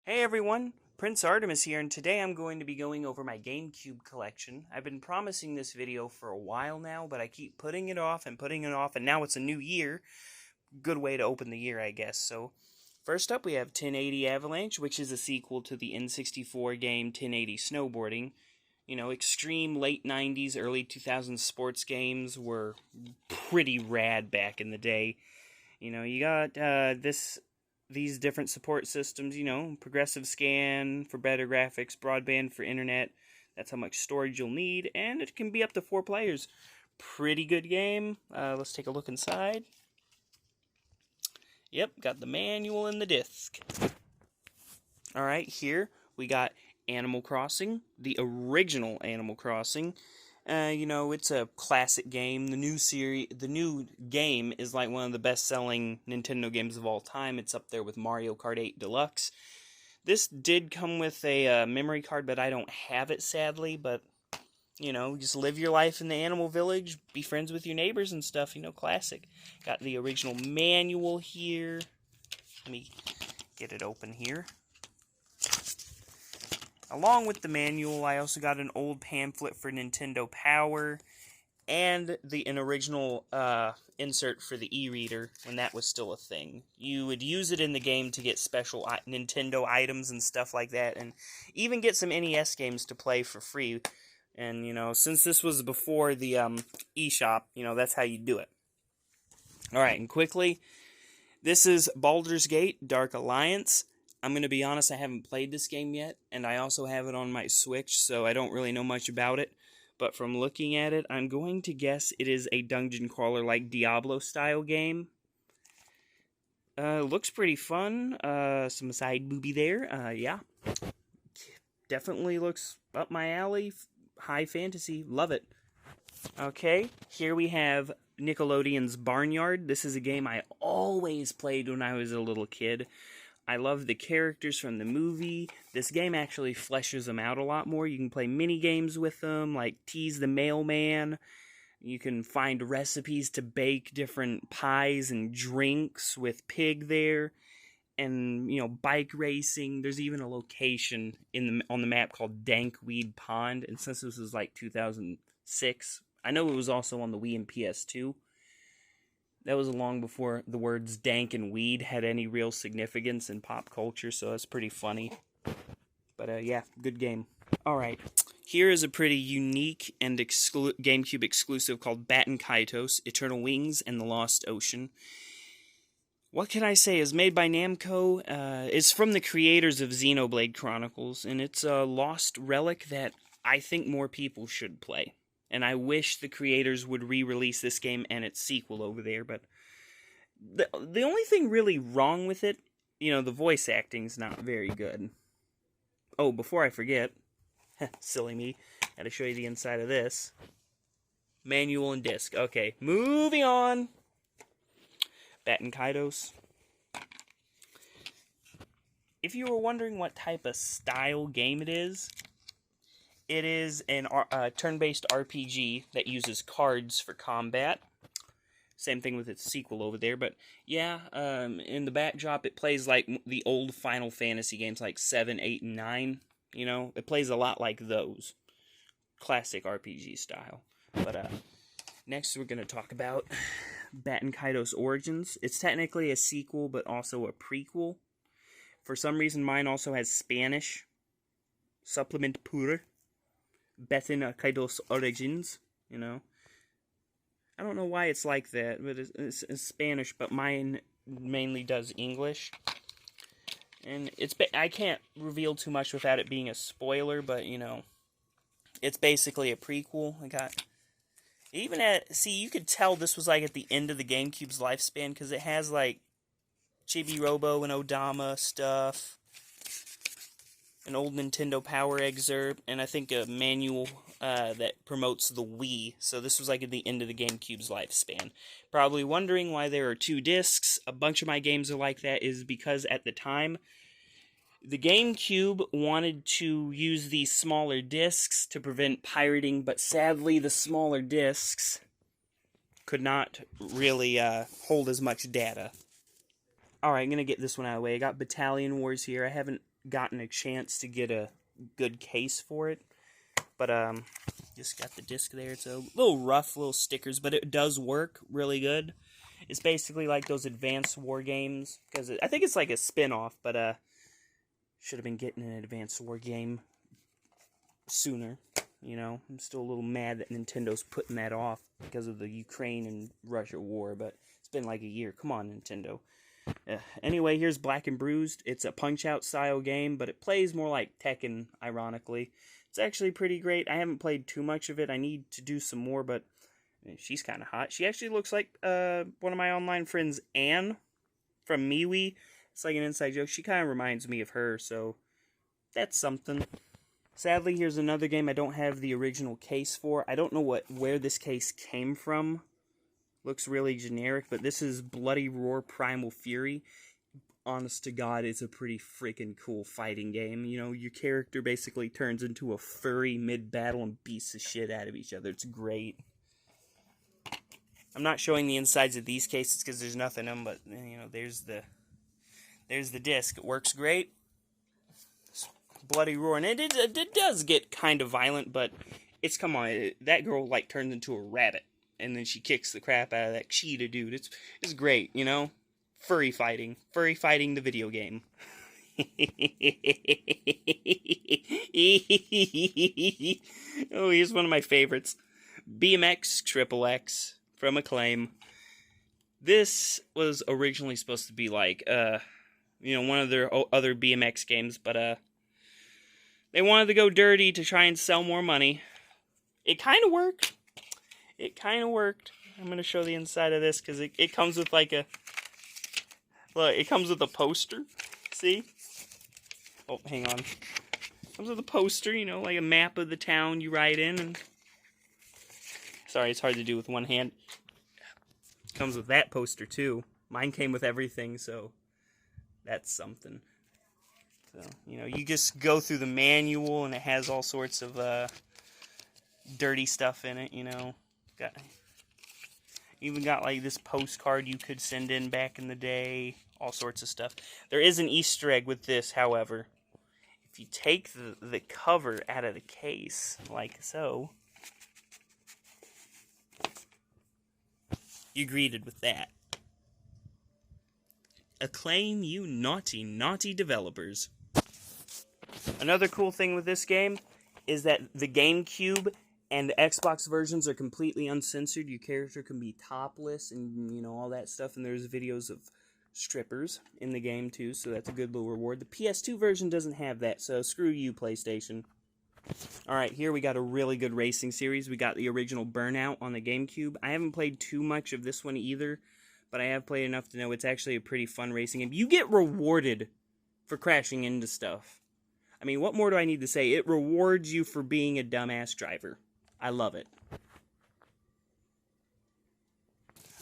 Hey everyone, Prince Artemis here, and today I'm going to be going over my GameCube collection. I've been promising this video for a while now, but I keep putting it off, and now it's a new year. Good way to open the year, I guess. So, first up we have 1080 Avalanche, which is a sequel to the N64 game 1080 Snowboarding. You know, extreme late 90s, early 2000s sports games were pretty rad back in the day. You know, you got these different support systems, progressive scan for better graphics, broadband for internet. That's how much storage you'll need, and it can be up to 4 players. Pretty good game. Let's take a look inside. Yep, got the manual and the disc. Alright, here we got Animal Crossing, the original Animal Crossing. It's a classic game. The new game is like one of the best-selling Nintendo games of all time. It's up there with Mario Kart 8 Deluxe. This did come with a memory card, but I don't have it, sadly. But, just live your life in the animal village, be friends with your neighbors and stuff, classic. Got the original manual here. Let me get it open here. Along with the manual, I also got an old pamphlet for Nintendo Power, and an original insert for the e-reader when that was still a thing. You would use it in the game to get special Nintendo items and stuff like that, and even get some NES games to play for free. And, since this was before the eShop, that's how you do it. Alright, and quickly, this is Baldur's Gate Dark Alliance. I'm going to be honest, I haven't played this game yet, and I also have it on my Switch, so I don't really know much about it. But from looking at it, I'm going to guess it is a dungeon crawler like Diablo-style game. Looks pretty fun. Some side booby there. Yeah. Definitely looks up my alley. High fantasy. Love it. Okay, here we have Nickelodeon's Barnyard. This is a game I always played when I was a little kid. I love the characters from the movie. This game actually fleshes them out a lot more. You can play mini games with them, like Tease the Mailman. You can find recipes to bake different pies and drinks with Pig there. And, bike racing. There's even a location on the map called Dankweed Pond. And since this was like 2006, I know it was also on the Wii and PS2. That was long before the words dank and weed had any real significance in pop culture, so that's pretty funny. But, yeah, good game. Alright, here is a pretty unique and GameCube exclusive called Baton Kaitos, Eternal Wings and the Lost Ocean. What can I say? It's made by Namco. It's from the creators of Xenoblade Chronicles, and it's a lost relic that I think more people should play. And I wish the creators would re-release this game and its sequel over there, but the only thing really wrong with it, the voice acting's not very good. Oh, before I forget, silly me, gotta show you the inside of this. Manual and disc. Okay, moving on. Baton Kaitos. If you were wondering what type of style game it is a turn-based RPG that uses cards for combat. Same thing with its sequel over there, but yeah, in the backdrop it plays like the old Final Fantasy games like 7, 8, and 9. It plays a lot like those. Classic RPG style. But next we're going to talk about Baton Kaitos Origins. It's technically a sequel, but also a prequel. For some reason, mine also has Spanish. Supplement pure. Baton Kaitos Origins, I don't know why it's like that, but it's Spanish, but mine mainly does English. And I can't reveal too much without it being a spoiler, but, it's basically a prequel. You could tell this was, like, at the end of the GameCube's lifespan, because it has, like, Chibi Robo and Odama stuff. An old Nintendo Power excerpt, and I think a manual that promotes the Wii. So this was like at the end of the GameCube's lifespan. Probably wondering why there are 2 discs. A bunch of my games are like that is because at the time, the GameCube wanted to use these smaller discs to prevent pirating, but sadly the smaller discs could not really hold as much data. Alright, I'm going to get this one out of the way. I got Battalion Wars here. I haven't gotten a chance to get a good case for it. But, just got the disc there. It's a little rough, little stickers, but it does work really good. It's basically like those Advanced War games, because I think it's like a spin-off, but, should have been getting an Advanced War game sooner, you know. I'm still a little mad that Nintendo's putting that off because of the Ukraine and Russia war, but it's been like a year. Come on, Nintendo. Anyway, here's Black and Bruised. It's a Punch-Out style game, but it plays more like Tekken, ironically. It's actually pretty great. I haven't played too much of it. I need to do some more, but she's kind of hot. She actually looks like one of my online friends, Anne, from MeWe. It's like an inside joke. She kind of reminds me of her, so that's something. Sadly, here's another game I don't have the original case for. I don't know where this case came from. Looks really generic, but this is Bloody Roar Primal Fury. Honest to God, it's a pretty freaking cool fighting game. You know, your character basically turns into a furry mid-battle and beats the shit out of each other. It's great. I'm not showing the insides of these cases because there's nothing in them, but, you know, there's the disc. It works great. Bloody Roar. And it does get kind of violent, but it's, come on, that girl, like, turns into a rabbit. And then she kicks the crap out of that cheetah dude. It's great, you know? Furry fighting. Furry fighting the video game. Oh, here's one of my favorites. BMX Triple X from Acclaim. This was originally supposed to be like, you know, one of their other BMX games, but, they wanted to go dirty to try and sell more money. It kind of worked. It kind of worked. I'm going to show the inside of this, because it comes with like a... Look, it comes with a poster. See? Oh, hang on. It comes with a poster, you know, like a map of the town you ride in. And sorry, it's hard to do with one hand. It comes with that poster, too. Mine came with everything, so that's something. So, you know, you just go through the manual, and it has all sorts of dirty stuff in it, you know. Even got like this postcard you could send in back in the day, all sorts of stuff. There is an Easter egg with this, however. If you take the cover out of the case, like so, you're greeted with that. Acclaim, you naughty, naughty developers. Another cool thing with this game is that the GameCube and the Xbox versions are completely uncensored. Your character can be topless and, you know, all that stuff. And there's videos of strippers in the game, too. So that's a good little reward. The PS2 version doesn't have that. So screw you, PlayStation. Alright, here we got a really good racing series. We got the original Burnout on the GameCube. I haven't played too much of this one either. But I have played enough to know it's actually a pretty fun racing game. You get rewarded for crashing into stuff. I mean, what more do I need to say? It rewards you for being a dumbass driver. I love it.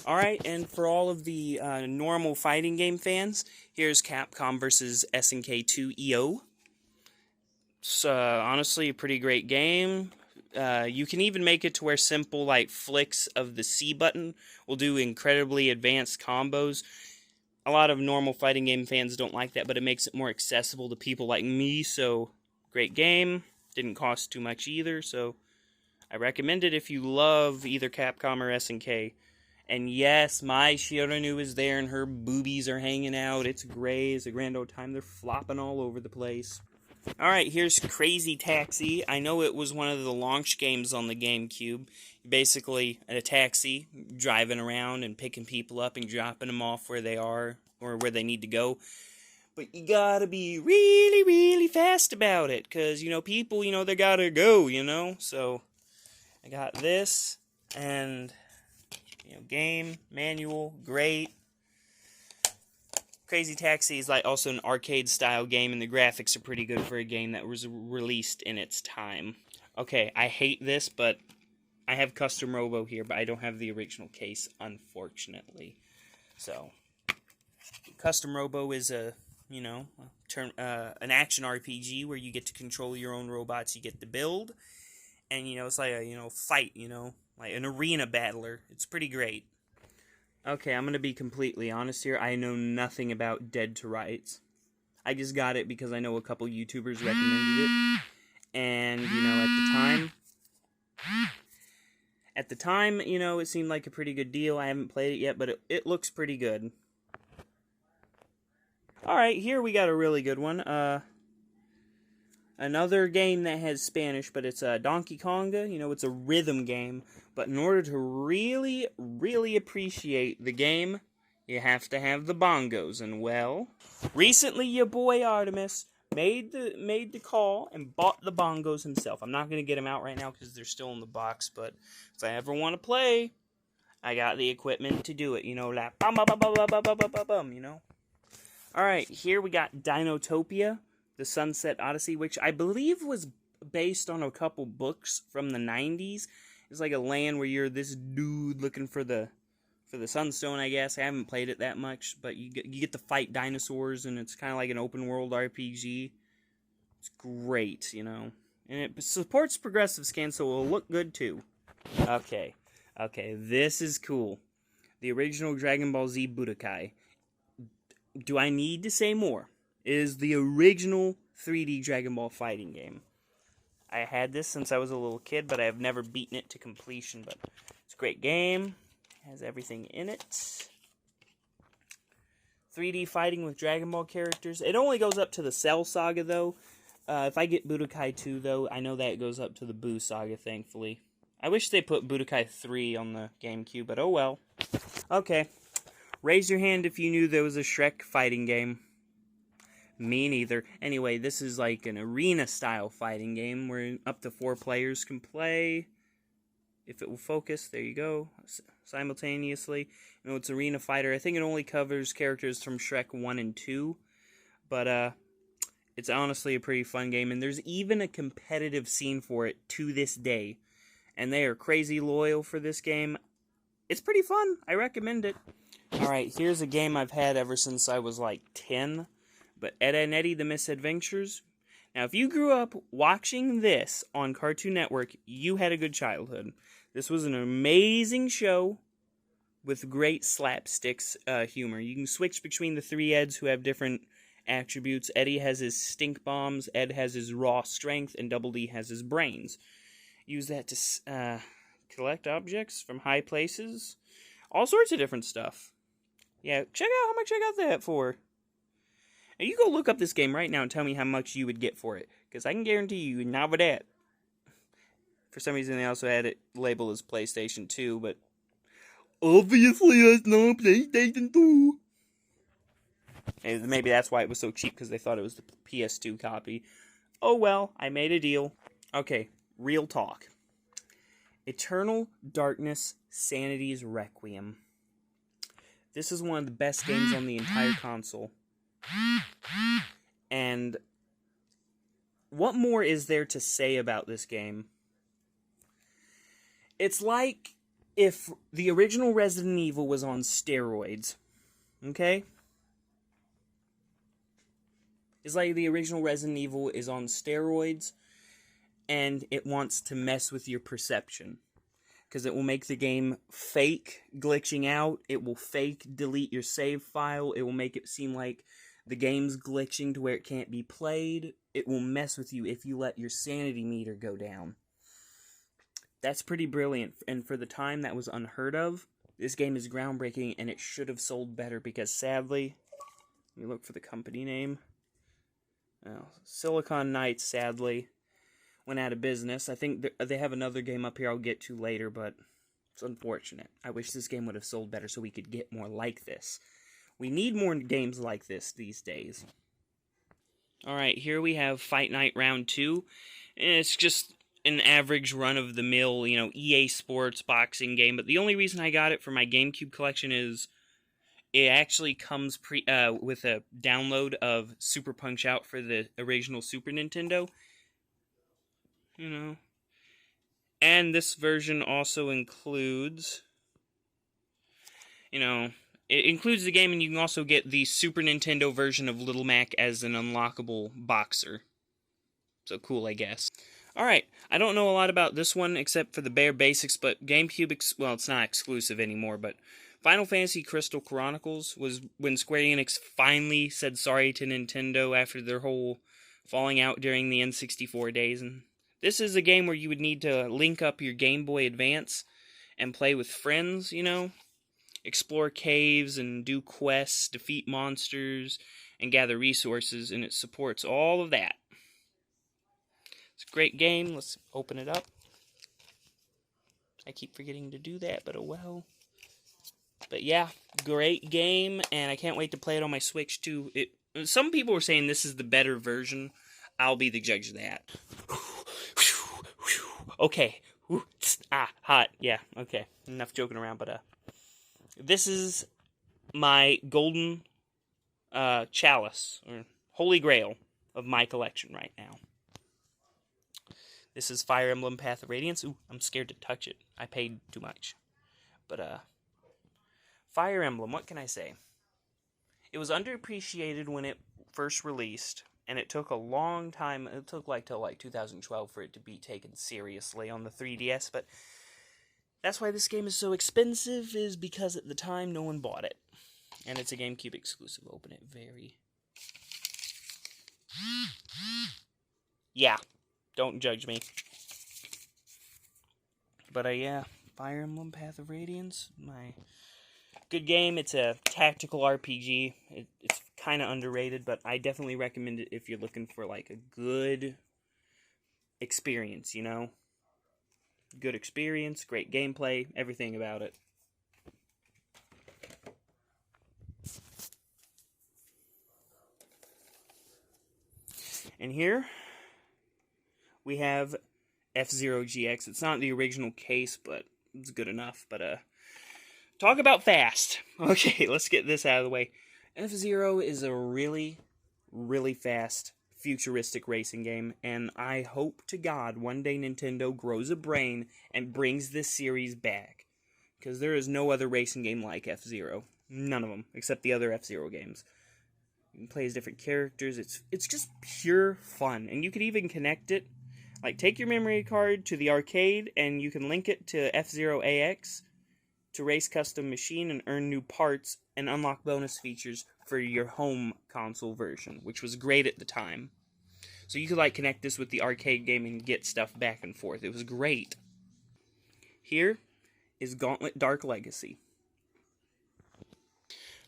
Alright, and for all of the normal fighting game fans, here's Capcom vs. SNK 2 EO. It's honestly a pretty great game. You can even make it to where simple, like, flicks of the C button will do incredibly advanced combos. A lot of normal fighting game fans don't like that, but it makes it more accessible to people like me, so great game. Didn't cost too much either, so I recommend it if you love either Capcom or SNK. And yes, my Shiranu is there and her boobies are hanging out. It's great. It's a grand old time. They're flopping all over the place. Alright, here's Crazy Taxi. I know it was one of the launch games on the GameCube. Basically, a taxi, driving around and picking people up and dropping them off where they are, or where they need to go. But you gotta be really, really fast about it, because, you know, people, you know, they gotta go, you know? So, I got this, and, you know, game, manual, great. Crazy Taxi is like also an arcade-style game, and the graphics are pretty good for a game that was released in its time. Okay, I hate this, but I have Custom Robo here, but I don't have the original case, unfortunately. So, Custom Robo is a, you know, an action RPG where you get to control your own robots you get to build. And, you know, it's like a, you know, fight, you know, like an arena battler. It's pretty great. Okay, I'm going to be completely honest here. I know nothing about Dead to Rights. I just got it because I know a couple YouTubers recommended it. And, you know, at the time, you know, it seemed like a pretty good deal. I haven't played it yet, but it looks pretty good. Alright, here we got a really good one. Another game that has Spanish, but it's Donkey Konga. You know, it's a rhythm game. But in order to really, really appreciate the game, you have to have the bongos. And, well, recently your boy Artemis made the call and bought the bongos himself. I'm not going to get them out right now because they're still in the box. But if I ever want to play, I got the equipment to do it. You know, like, bum, bum, bum, bum, bum, bum, bum, bum, bum, you know. Alright, here we got Dinotopia, the Sunset Odyssey, which I believe was based on a couple books from the 90s. It's like a land where you're this dude looking for the Sunstone, I guess. I haven't played it that much, but you get to fight dinosaurs, and it's kind of like an open-world RPG. It's great, you know. And it supports progressive scan, so it'll look good, too. Okay, this is cool. The original Dragon Ball Z Budokai. Do I need to say more? It is the original 3D Dragon Ball fighting game. I had this since I was a little kid, but I have never beaten it to completion. But it's a great game. It has everything in it. 3D fighting with Dragon Ball characters. It only goes up to the Cell Saga, though. If I get Budokai 2, though, I know that it goes up to the Buu Saga, thankfully. I wish they put Budokai 3 on the GameCube, but oh well. Okay. Raise your hand if you knew there was a Shrek fighting game. Me neither. Anyway, this is like an arena-style fighting game where up to 4 players can play. If it will focus, there you go, simultaneously. You know, it's Arena Fighter. I think it only covers characters from Shrek 1 and 2. But, it's honestly a pretty fun game. And there's even a competitive scene for it to this day. And they are crazy loyal for this game. It's pretty fun. I recommend it. Alright, here's a game I've had ever since I was like 10. But Ed, Edd n Eddy, The Misadventures. Now, if you grew up watching this on Cartoon Network, you had a good childhood. This was an amazing show with great slapsticks humor. You can switch between the 3 Eds who have different attributes. Eddie has his stink bombs, Ed has his raw strength, and Double D has his brains. Use that to collect objects from high places. All sorts of different stuff. Yeah, check out how much I got that for. Now, you go look up this game right now and tell me how much you would get for it. Because I can guarantee you, not with that. For some reason, they also had it labeled as PlayStation 2, but obviously it's not PlayStation 2. And maybe that's why it was so cheap, because they thought it was the PS2 copy. Oh well, I made a deal. Okay, real talk. Eternal Darkness Sanity's Requiem. This is one of the best games on the entire console. And what more is there to say about this game? It's like if the original Resident Evil was on steroids. Okay? It's like the original Resident Evil is on steroids, and it wants to mess with your perception. Because it will make the game fake glitching out. It will fake delete your save file. It will make it seem like the game's glitching to where it can't be played. It will mess with you if you let your sanity meter go down. That's pretty brilliant. And for the time, that was unheard of. This game is groundbreaking, and it should have sold better because sadly, let me look for the company name. Oh, Silicon Knights, sadly, went out of business. I think they have another game up here I'll get to later, but it's unfortunate. I wish this game would have sold better so we could get more like this. We need more games like this these days. Alright, here we have Fight Night Round 2. And it's just an average run-of-the-mill, you know, EA Sports boxing game. But the only reason I got it for my GameCube collection is it actually comes with a download of Super Punch-Out for the original Super Nintendo. You know. And this version also includes, you know, it includes the game, and you can also get the Super Nintendo version of Little Mac as an unlockable boxer. So cool, I guess. Alright, I don't know a lot about this one except for the bare basics, but GameCube, well, it's not exclusive anymore, but Final Fantasy Crystal Chronicles was when Square Enix finally said sorry to Nintendo after their whole falling out during the N64 days. And this is a game where you would need to link up your Game Boy Advance and play with friends, you know? Explore caves and do quests, defeat monsters, and gather resources, and it supports all of that. It's a great game. Let's open it up. I keep forgetting to do that, but oh well. But yeah, great game, and I can't wait to play it on my Switch too. Some people were saying this is the better version. I'll be the judge of that. Okay. Hot. Yeah, okay. Enough joking around, but this is my golden chalice, or holy grail of my collection right now. This is Fire Emblem Path of Radiance. Ooh, I'm scared to touch it. I paid too much. But, Fire Emblem, what can I say? It was underappreciated when it first released, and it took a long time. It took till 2012 for it to be taken seriously on the 3DS, but that's why this game is so expensive, is because at the time no one bought it. And it's a GameCube exclusive. Open it very... Yeah. Don't judge me. But yeah, Fire Emblem Path of Radiance, my good game. It's a tactical RPG. It's kind of underrated, but I definitely recommend it if you're looking for a good experience, you know? Good experience, great gameplay, everything about it. And here we have F-Zero GX. It's not the original case, but it's good enough. But talk about fast. Okay, let's get this out of the way. F-Zero is a really, really fast, futuristic racing game, and I hope to God one day Nintendo grows a brain and brings this series back. Because there is no other racing game like F-Zero. None of them, except the other F-Zero games. You can play as different characters. It's just pure fun. And you could even connect it. Take your memory card to the arcade, and you can link it to F-Zero AX to race custom machine and earn new parts and unlock bonus features for your home console version, which was great at the time. So you could connect this with the arcade game and get stuff back and forth. It was great. Here is Gauntlet Dark Legacy.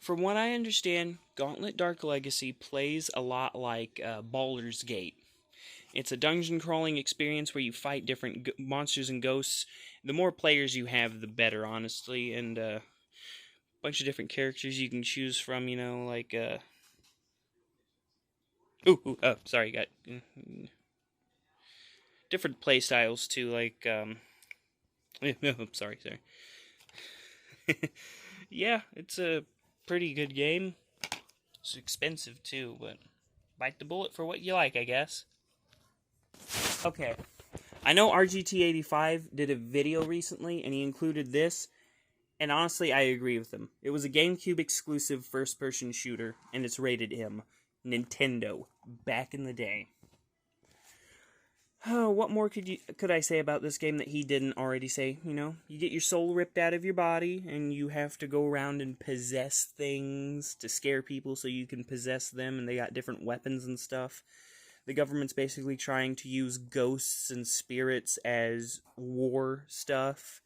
From what I understand, Gauntlet Dark Legacy plays a lot like Baldur's Gate. It's a dungeon crawling experience where you fight different monsters and ghosts. The more players you have, the better, honestly. And a bunch of different characters you can choose from, you know, sorry, got different play styles too, sorry. Yeah, it's a pretty good game. It's expensive too, but bite the bullet for what you like, I guess. Okay, I know RGT85 did a video recently, and he included this, and honestly, I agree with him. It was a GameCube exclusive first-person shooter, and it's rated M. Nintendo, back in the day. Oh, what more could I say about this game that he didn't already say? You know, you get your soul ripped out of your body, and you have to go around and possess things to scare people so you can possess them, and they got different weapons and stuff. The government's basically trying to use ghosts and spirits as war stuff.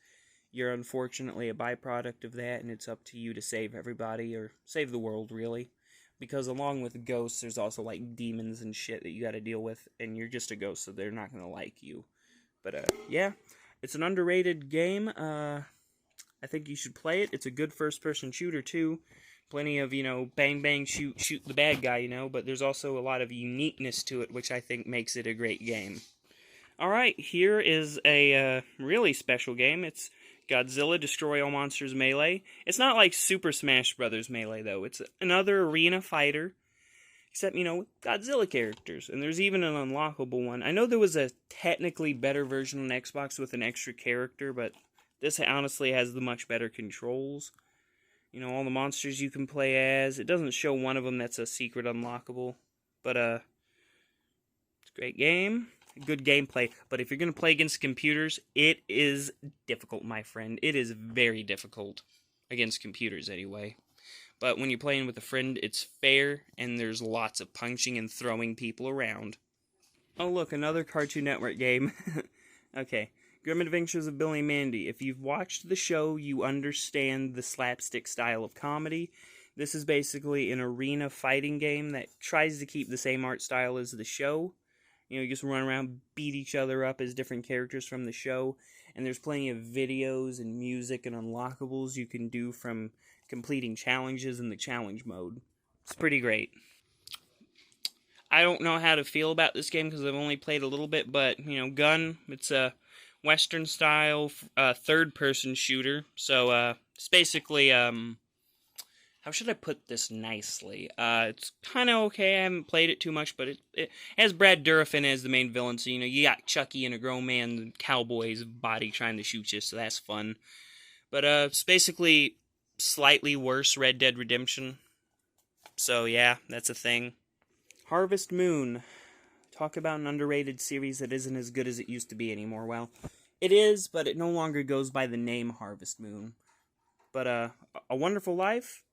You're unfortunately a byproduct of that, and it's up to you to save everybody, or save the world, really. Because along with ghosts, there's also, demons and shit that you gotta deal with, and you're just a ghost, so they're not gonna like you. But, yeah, it's an underrated game. I think you should play it. It's a good first-person shooter, too. Plenty of, bang, bang, shoot the bad guy, but there's also a lot of uniqueness to it, which I think makes it a great game. Alright, here is a really special game. It's Godzilla Destroy All Monsters Melee. It's not like Super Smash Bros. Melee, though. It's another arena fighter, except, with Godzilla characters. And there's even an unlockable one. I know there was a technically better version on Xbox with an extra character, but this honestly has the much better controls. All the monsters you can play as. It doesn't show one of them that's a secret unlockable. But, it's a great game. Good gameplay. But if you're going to play against computers, it is difficult, my friend. It is very difficult. against computers anyway. But when you're playing with a friend, it's fair, and there's lots of punching and throwing people around. Oh look, another Cartoon Network game. Okay, Grim Adventures of Billy and Mandy. If you've watched the show, you understand the slapstick style of comedy. This is basically an arena fighting game that tries to keep the same art style as the show. You just run around, beat each other up as different characters from the show. And there's plenty of videos and music and unlockables you can do from completing challenges in the challenge mode. It's pretty great. I don't know how to feel about this game because I've only played a little bit, but, Gun, it's a Western-style third-person shooter. So, it's basically, how should I put this nicely? It's kind of okay. I haven't played it too much, but it has Brad Dourif in as the main villain. So, you got Chucky and a grown man, cowboy's body trying to shoot you, so that's fun. But, it's basically slightly worse Red Dead Redemption. So, yeah, that's a thing. Harvest Moon. Talk about an underrated series that isn't as good as it used to be anymore. Well, it is, but it no longer goes by the name Harvest Moon. But, A Wonderful Life?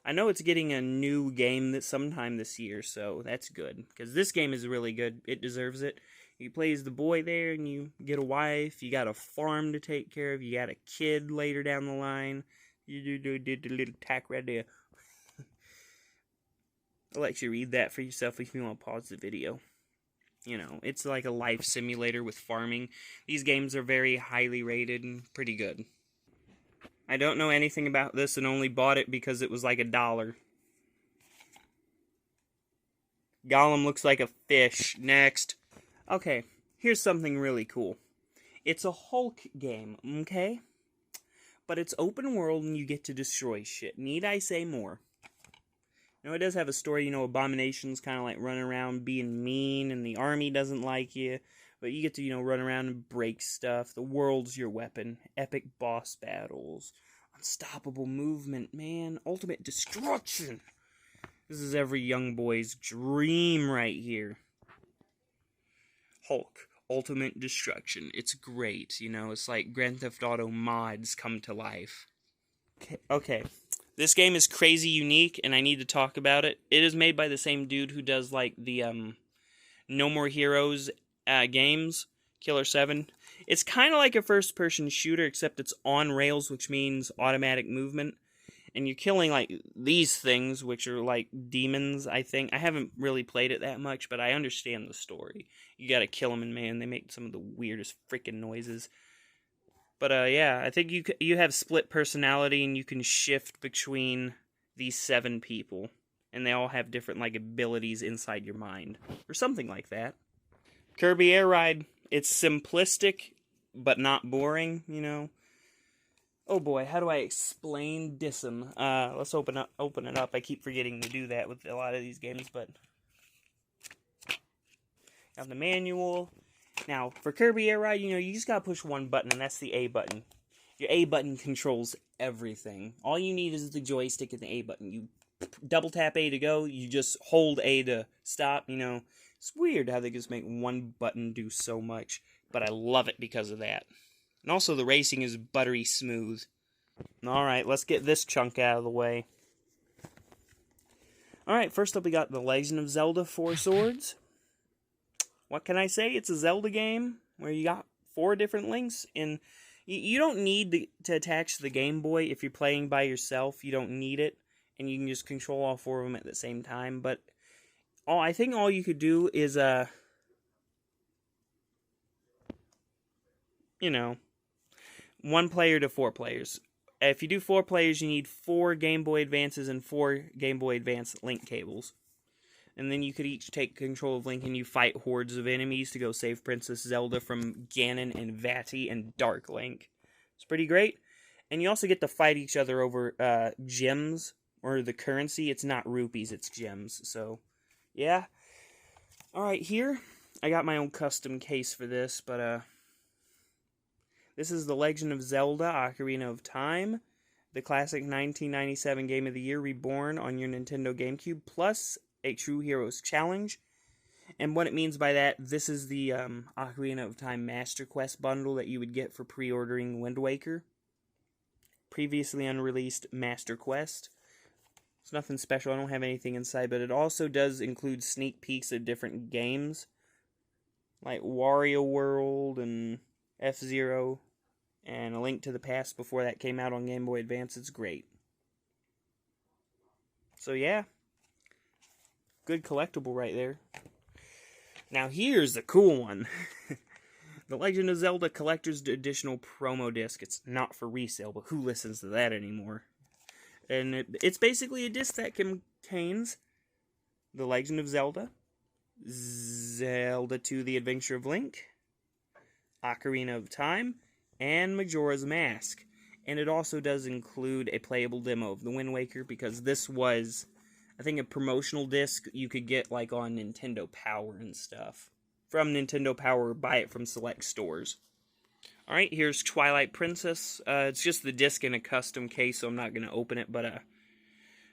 I know it's getting a new game sometime this year, so that's good. Because this game is really good. It deserves it. You play as the boy there, and you get a wife. You got a farm to take care of. You got a kid later down the line. You did the little tack right there. I'll let you read that for yourself if you want to pause the video. It's like a life simulator with farming. These games are very highly rated and pretty good. I don't know anything about this and only bought it because it was like $1. Gollum looks like a fish. Next. Okay, here's something really cool. It's a Hulk game, okay? But it's open world and you get to destroy shit. Need I say more? It does have a story, Abomination's kind of like running around being mean and the army doesn't like you. But you get to, run around and break stuff. The world's your weapon. Epic boss battles. Unstoppable movement, man. Ultimate destruction. This is every young boy's dream right here. Hulk. Ultimate destruction. It's great, It's like Grand Theft Auto mods come to life. Okay. This game is crazy unique, and I need to talk about it. It is made by the same dude who does, like, the, No More Heroes games, Killer 7. It's kind of like a first-person shooter, except it's on rails, which means automatic movement. And you're killing, like, these things, which are, like, demons, I think. I haven't really played it that much, but I understand the story. You gotta kill them, and, man, they make some of the weirdest freaking noises. But, yeah, I think you have split personality, and you can shift between these 7 people. And they all have different, like, abilities inside your mind. Or something like that. Kirby Air Ride. It's simplistic, but not boring, Oh boy, how do I explain Dissum? Let's open it up. I keep forgetting to do that with a lot of these games, but... Got the manual. Now, for Kirby Air Ride, you just gotta push one button, and that's the A button. Your A button controls everything. All you need is the joystick and the A button. You double tap A to go, you just hold A to stop, It's weird how they just make one button do so much, but I love it because of that. And also, the racing is buttery smooth. Alright, let's get this chunk out of the way. Alright, first up we got The Legend of Zelda 4 Swords. What can I say? It's a Zelda game where you got 4 different links, and you don't need to attach the Game Boy if you're playing by yourself. You don't need it, and you can just control all 4 of them at the same time. But I think all you could do is, 1 player to 4 players. If you do 4 players, you need 4 Game Boy Advances and 4 Game Boy Advance link cables. And then you could each take control of Link and you fight hordes of enemies to go save Princess Zelda from Ganon and Vati and Dark Link. It's pretty great. And you also get to fight each other over gems, or the currency. It's not rupees, it's gems. So, yeah. Alright, here, I got my own custom case for this, but, this is The Legend of Zelda Ocarina of Time, the classic 1997 Game of the Year reborn on your Nintendo GameCube, plus a True Heroes Challenge. And what it means by that, this is the Ocarina of Time Master Quest bundle that you would get for pre-ordering Wind Waker. previously unreleased Master Quest. It's nothing special, I don't have anything inside, but it also does include sneak peeks of different games, like Wario World and F-Zero, and A Link to the Past before that came out on Game Boy Advance. It's great. So yeah, good collectible right there. Now here's the cool one. The Legend of Zelda Collector's Additional Promo Disc. It's not for resale, but who listens to that anymore? And it's basically a disc that contains The Legend of Zelda, Zelda 2: The Adventure of Link, Ocarina of Time, and Majora's Mask. And it also does include a playable demo of the Wind Waker, because this was, I think, a promotional disc you could get like on Nintendo Power and stuff. From Nintendo Power, buy it from select stores. Alright, here's Twilight Princess. It's just the disc in a custom case, so I'm not going to open it, but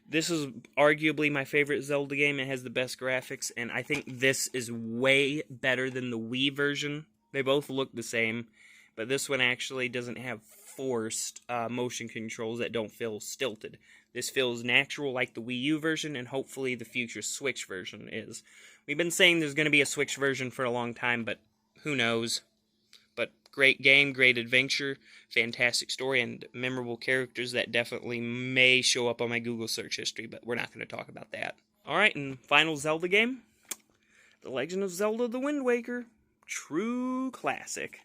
this is arguably my favorite Zelda game. It has the best graphics, and I think this is way better than the Wii version. They both look the same, but this one actually doesn't have forced motion controls that don't feel stilted. This feels natural like the Wii U version, and hopefully the future Switch version is. We've been saying there's going to be a Switch version for a long time, but who knows. But great game, great adventure, fantastic story, and memorable characters that definitely may show up on my Google search history, but we're not going to talk about that. Alright, and final Zelda game, The Legend of Zelda: The Wind Waker. True classic.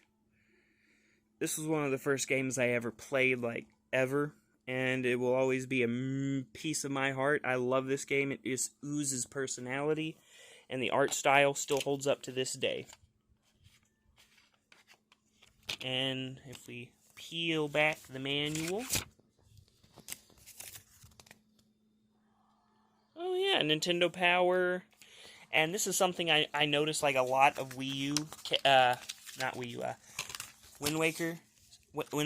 This was one of the first games I ever played, like, ever, and it will always be a piece of my heart. I love this game. It just oozes personality, and the art style still holds up to this day. And if we peel back the manual, oh yeah, Nintendo Power. And this is something I noticed like a lot of Wii U, not Wii U, Wind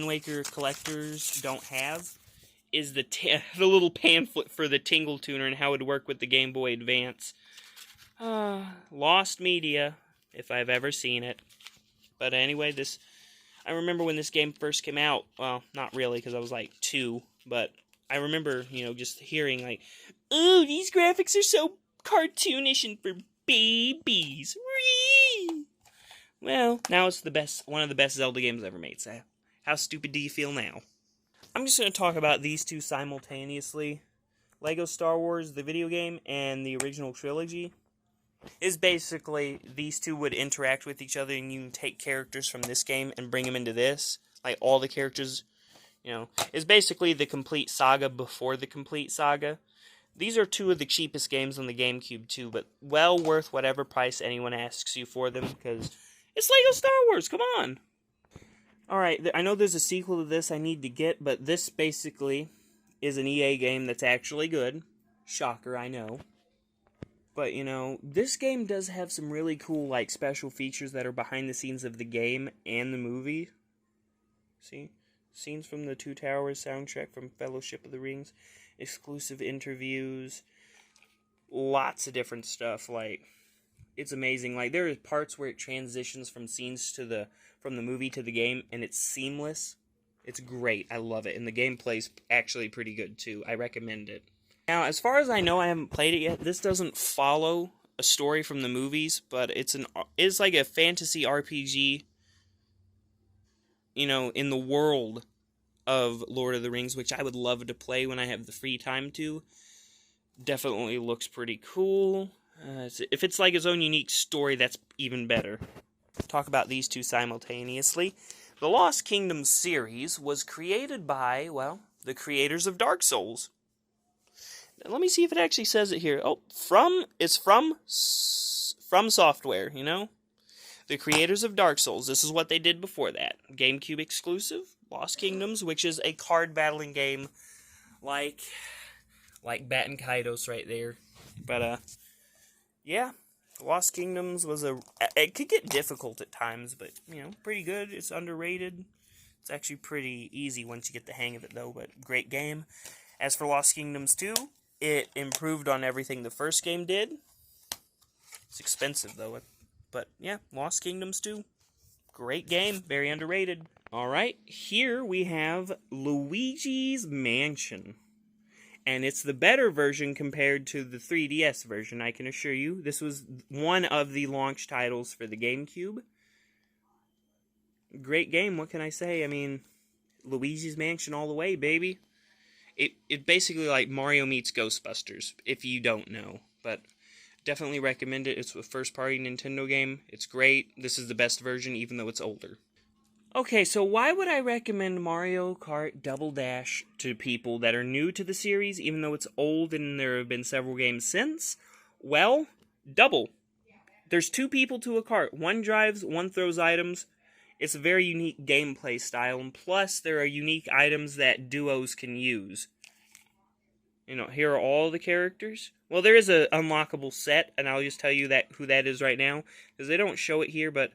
Waker collectors don't have, is the little pamphlet for the Tingle Tuner and how it would work with the Game Boy Advance. Lost media, if I've ever seen it. But anyway, I remember when this game first came out, well, not really, because I was like 2, but I remember, just hearing like, ooh, these graphics are so cartoonish and for babies. Whee! Well, now it's one of the best Zelda games ever made, so how stupid do you feel now? I'm just going to talk about these two simultaneously. Lego Star Wars, the video game, and the original trilogy is basically these two would interact with each other, and you can take characters from this game and bring them into this. Like, all the characters, is basically the complete saga before the complete saga. These are two of the cheapest games on the GameCube, too, but well worth whatever price anyone asks you for them, because it's Lego Star Wars, come on! Alright, I know there's a sequel to this I need to get, but this basically is an EA game that's actually good. Shocker, I know. But, this game does have some really cool, like, special features that are behind the scenes of the game and the movie. See? Scenes from the Two Towers soundtrack from Fellowship of the Rings. Exclusive interviews. Lots of different stuff, like, it's amazing. Like, there are parts where it transitions from scenes from the movie to the game, and it's seamless. It's great. I love it. And the gameplay's actually pretty good, too. I recommend it. Now, as far as I know, I haven't played it yet. This doesn't follow a story from the movies, but it's like a fantasy RPG, in the world of Lord of the Rings, which I would love to play when I have the free time to. Definitely looks pretty cool. If it's like its own unique story, that's even better. Talk about these two simultaneously. The Lost Kingdom series was created by, well, the creators of Dark Souls. Now, let me see if it actually says it here. Oh, it's from Software, The creators of Dark Souls. This is what they did before that. GameCube exclusive, Lost Kingdoms, which is a card battling game like Bat and Kaitos right there. But, yeah. Lost Kingdoms it could get difficult at times, but, pretty good. It's underrated. It's actually pretty easy once you get the hang of it, though, but great game. As for Lost Kingdoms 2, it improved on everything the first game did. It's expensive, though, but, yeah, Lost Kingdoms 2, Great game, very underrated. Alright, here we have Luigi's Mansion. And it's the better version compared to the 3DS version, I can assure you. This was one of the launch titles for the GameCube. Great game, what can I say? I mean, Luigi's Mansion all the way, baby. It basically like Mario meets Ghostbusters, if you don't know. But definitely recommend it. It's a first-party Nintendo game. It's great. This is the best version, even though it's older. Okay, so why would I recommend Mario Kart Double Dash to people that are new to the series, even though it's old and there have been several games since? Well, double. There's 2 people to a cart. One drives, one throws items. It's a very unique gameplay style, and plus there are unique items that duos can use. You know, here are all the characters. Well, there is an unlockable set, and I'll just tell you who that is right now, because they don't show it here, but...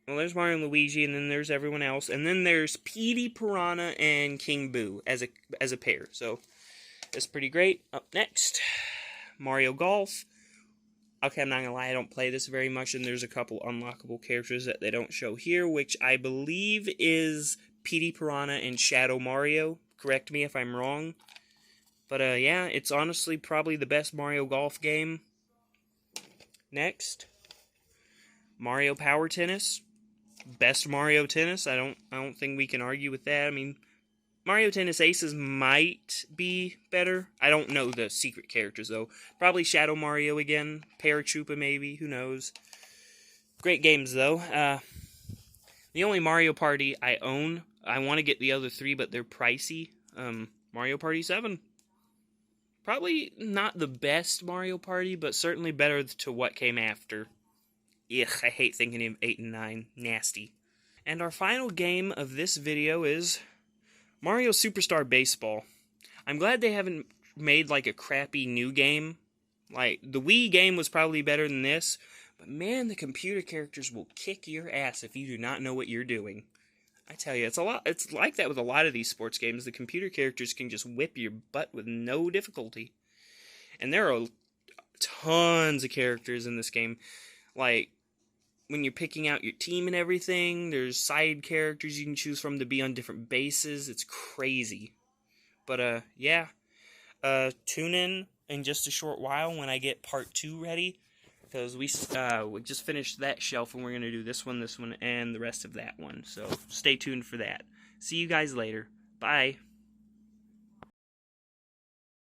Well, there's Mario and Luigi, and then there's everyone else. And then there's Petey Piranha and King Boo as a pair. So, that's pretty great. Up next, Mario Golf. Okay, I'm not gonna lie, I don't play this very much, and there's a couple unlockable characters that they don't show here, which I believe is Petey Piranha and Shadow Mario. Correct me if I'm wrong. But, yeah, it's honestly probably the best Mario Golf game. Next, Mario Power Tennis. Best Mario Tennis. I don't think we can argue with that. I mean, Mario Tennis Aces might be better. I don't know the secret characters though. Probably Shadow Mario again, Paratroopa maybe, who knows. Great games though. The only Mario Party I own, I want to get the other 3 but they're pricey. Mario Party 7. Probably not the best Mario Party, but certainly better to what came after. Ugh, I hate thinking of 8 and 9. Nasty. And our final game of this video is Mario Superstar Baseball. I'm glad they haven't made like a crappy new game. Like, the Wii game was probably better than this. But man, the computer characters will kick your ass if you do not know what you're doing. I tell you, it's like that with a lot of these sports games. The computer characters can just whip your butt with no difficulty. And there are tons of characters in this game. Like, when you're picking out your team and everything, there's side characters you can choose from to be on different bases. It's crazy. But, yeah. Tune in just a short while when I get part 2 ready. Because we just finished that shelf and we're going to do this one, and the rest of that one. So stay tuned for that. See you guys later. Bye.